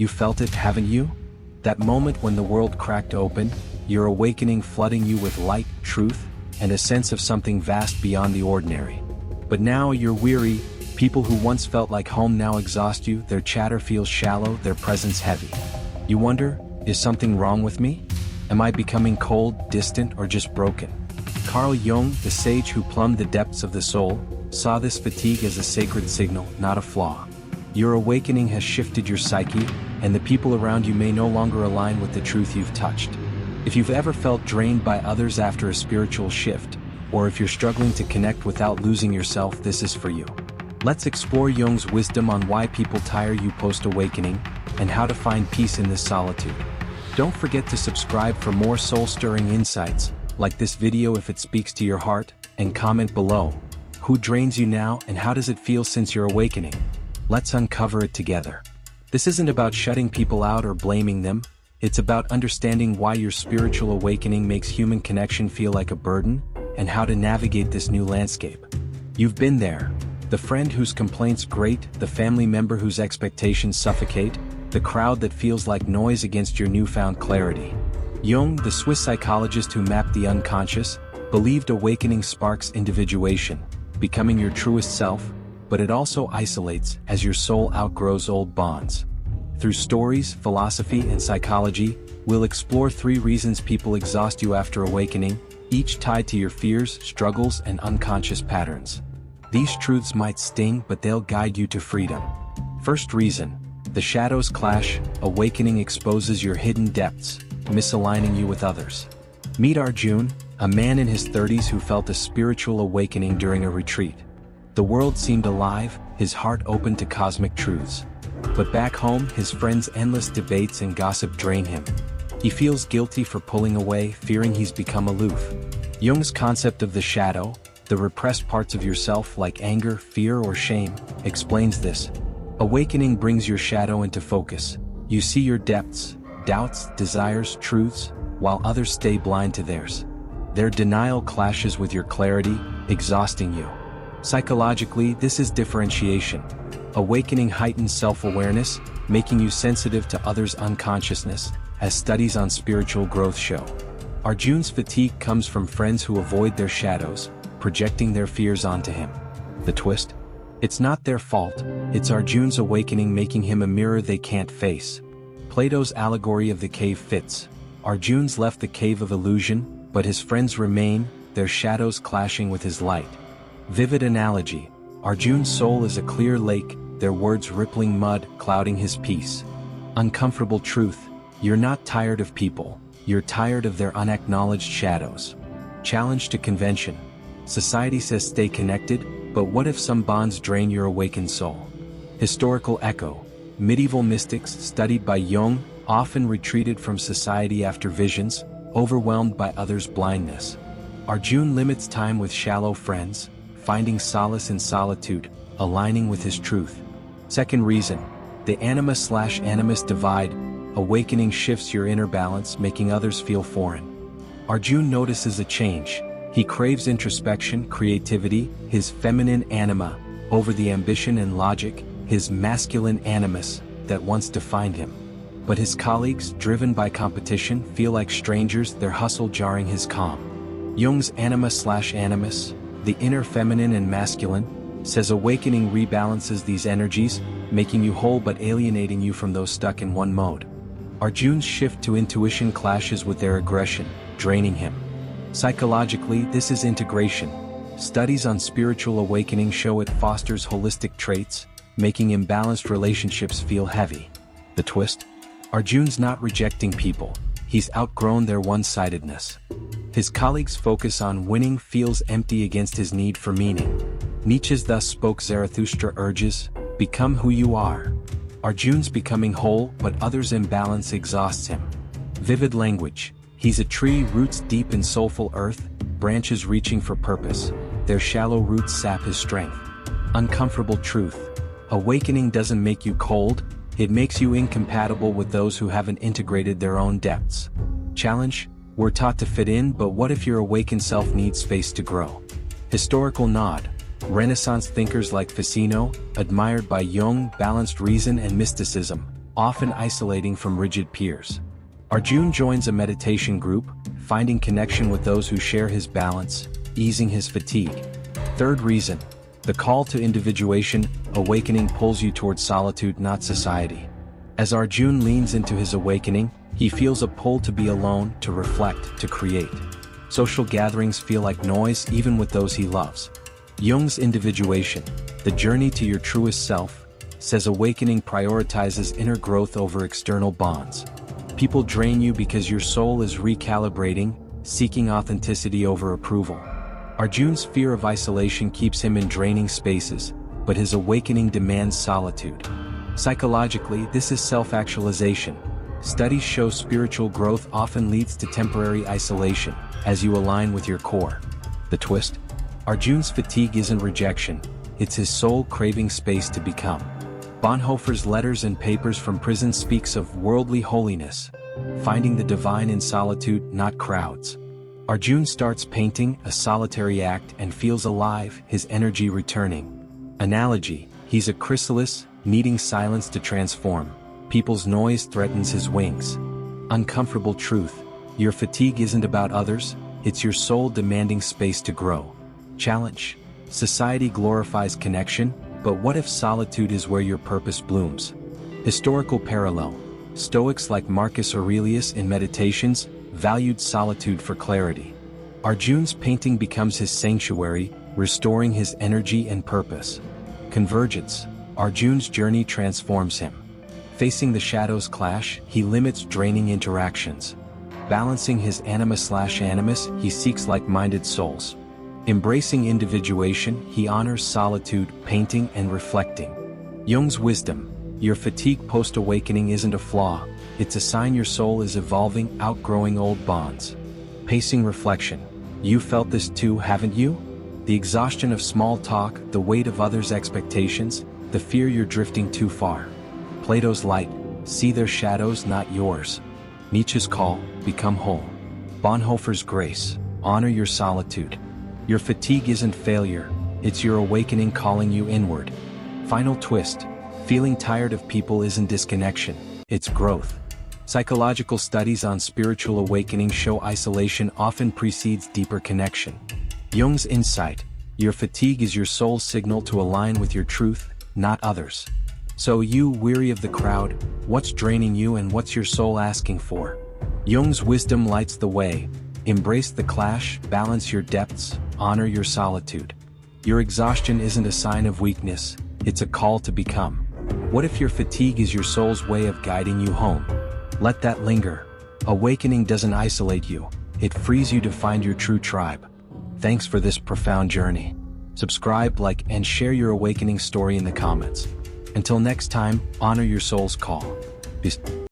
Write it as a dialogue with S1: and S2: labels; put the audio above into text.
S1: You felt it, haven't you? That moment when the world cracked open, your awakening flooding you with light, truth, and a sense of something vast beyond the ordinary. But now you're weary, people who once felt like home now exhaust you, their chatter feels shallow, their presence heavy. You wonder, is something wrong with me? Am I becoming cold, distant, or just broken? Carl Jung, the sage who plumbed the depths of the soul, saw this fatigue as a sacred signal, not a flaw. Your awakening has shifted your psyche, and the people around you may no longer align with the truth you've touched. If you've ever felt drained by others after a spiritual shift, or if you're struggling to connect without losing yourself, this is for you. Let's explore Jung's wisdom on why people tire you post-awakening, and how to find peace in this solitude. Don't forget to subscribe for more soul-stirring insights, like this video if it speaks to your heart, and comment below. Who drains you now, and how does it feel since your awakening? Let's uncover it together. This isn't about shutting people out or blaming them, it's about understanding why your spiritual awakening makes human connection feel like a burden, and how to navigate this new landscape. You've been there. The friend whose complaints grate, the family member whose expectations suffocate, the crowd that feels like noise against your newfound clarity. Jung, the Swiss psychologist who mapped the unconscious, believed awakening sparks individuation, becoming your truest self, but it also isolates as your soul outgrows old bonds. Through stories, philosophy, and psychology, we'll explore 3 reasons people exhaust you after awakening, each tied to your fears, struggles, and unconscious patterns. These truths might sting, but they'll guide you to freedom. First reason, the shadows clash. Awakening exposes your hidden depths, misaligning you with others. Meet Arjun, a man in his 30s who felt a spiritual awakening during a retreat. The world seemed alive, his heart open to cosmic truths. But back home, his friends' endless debates and gossip drain him. He feels guilty for pulling away, fearing he's become aloof. Jung's concept of the shadow, the repressed parts of yourself like anger, fear, or shame, explains this. Awakening brings your shadow into focus. You see your depths, doubts, desires, truths, while others stay blind to theirs. Their denial clashes with your clarity, exhausting you. Psychologically, this is differentiation. Awakening heightens self-awareness, making you sensitive to others' unconsciousness, as studies on spiritual growth show. Arjun's fatigue comes from friends who avoid their shadows, projecting their fears onto him. The twist? It's not their fault, it's Arjun's awakening making him a mirror they can't face. Plato's allegory of the cave fits. Arjun's left the cave of illusion, but his friends remain, their shadows clashing with his light. Vivid analogy. Arjun's soul is a clear lake, their words rippling mud, clouding his peace. Uncomfortable truth. You're not tired of people, you're tired of their unacknowledged shadows. Challenge to convention. Society says stay connected, but what if some bonds drain your awakened soul? Historical echo. Medieval mystics, studied by Jung, often retreated from society after visions, overwhelmed by others' blindness. Arjun limits time with shallow friends, finding solace in solitude, aligning with his truth. Second reason, the anima/animus divide. Awakening shifts your inner balance, making others feel foreign. Arjun notices a change. He craves introspection, creativity, his feminine anima, over the ambition and logic, his masculine animus, that once defined him. But his colleagues, driven by competition, feel like strangers, their hustle jarring his calm. Jung's anima/animus, the inner feminine and masculine, says awakening rebalances these energies, making you whole but alienating you from those stuck in one mode. Arjun's shift to intuition clashes with their aggression, draining him. Psychologically, this is integration. Studies on spiritual awakening show it fosters holistic traits, making imbalanced relationships feel heavy. The twist? Arjun's not rejecting people, he's outgrown their one-sidedness. His colleagues' focus on winning feels empty against his need for meaning. Nietzsche's "Thus spoke Zarathustra" urges, become who you are. Arjun's becoming whole, but others' imbalance exhausts him. Vivid language. He's a tree, roots deep in soulful earth, branches reaching for purpose. Their shallow roots sap his strength. Uncomfortable truth. Awakening doesn't make you cold, it makes you incompatible with those who haven't integrated their own depths. Challenge. We're taught to fit in, but what if your awakened self needs space to grow? Historical nod. Renaissance thinkers like Ficino, admired by Jung, balanced reason and mysticism, often isolating from rigid peers. Arjun joins a meditation group, finding connection with those who share his balance, easing his fatigue. Third reason, the call to individuation. Awakening pulls you towards solitude, not society. As Arjun leans into his awakening, he feels a pull to be alone, to reflect, to create. Social gatherings feel like noise even with those he loves. Jung's individuation, the journey to your truest self, says awakening prioritizes inner growth over external bonds. People drain you because your soul is recalibrating, seeking authenticity over approval. Arjun's fear of isolation keeps him in draining spaces, but his awakening demands solitude. Psychologically, this is self-actualization. Studies show spiritual growth often leads to temporary isolation, as you align with your core. The twist? Arjun's fatigue isn't rejection, it's his soul craving space to become. Bonhoeffer's Letters and Papers from Prison speaks of worldly holiness, finding the divine in solitude, not crowds. Arjun starts painting, a solitary act, and feels alive, his energy returning. Analogy, he's a chrysalis, needing silence to transform. People's noise threatens his wings. Uncomfortable truth, your fatigue isn't about others, it's your soul demanding space to grow. Challenge, society glorifies connection, but what if solitude is where your purpose blooms? Historical parallel, Stoics like Marcus Aurelius in Meditations valued solitude for clarity. Arjun's painting becomes his sanctuary, restoring his energy and purpose. Convergence, Arjun's journey transforms him. Facing the shadows clash, he limits draining interactions. Balancing his anima/animus, he seeks like-minded souls. Embracing individuation, he honors solitude, painting and reflecting. Jung's wisdom, your fatigue post-awakening isn't a flaw, it's a sign your soul is evolving, outgrowing old bonds. Pacing reflection, you felt this too, haven't you? The exhaustion of small talk, the weight of others' expectations, the fear you're drifting too far. Plato's light, see their shadows, not yours. Nietzsche's call, become whole. Bonhoeffer's grace, honor your solitude. Your fatigue isn't failure, it's your awakening calling you inward. Final twist, feeling tired of people isn't disconnection, it's growth. Psychological studies on spiritual awakening show isolation often precedes deeper connection. Jung's insight, your fatigue is your soul's signal to align with your truth, not others. So you, weary of the crowd, what's draining you and what's your soul asking for? Jung's wisdom lights the way. Embrace the clash, balance your depths, honor your solitude. Your exhaustion isn't a sign of weakness, it's a call to become. What if your fatigue is your soul's way of guiding you home? Let that linger. Awakening doesn't isolate you, it frees you to find your true tribe. Thanks for this profound journey. Subscribe, like, and share your awakening story in the comments. Until next time, honor your soul's call. Peace.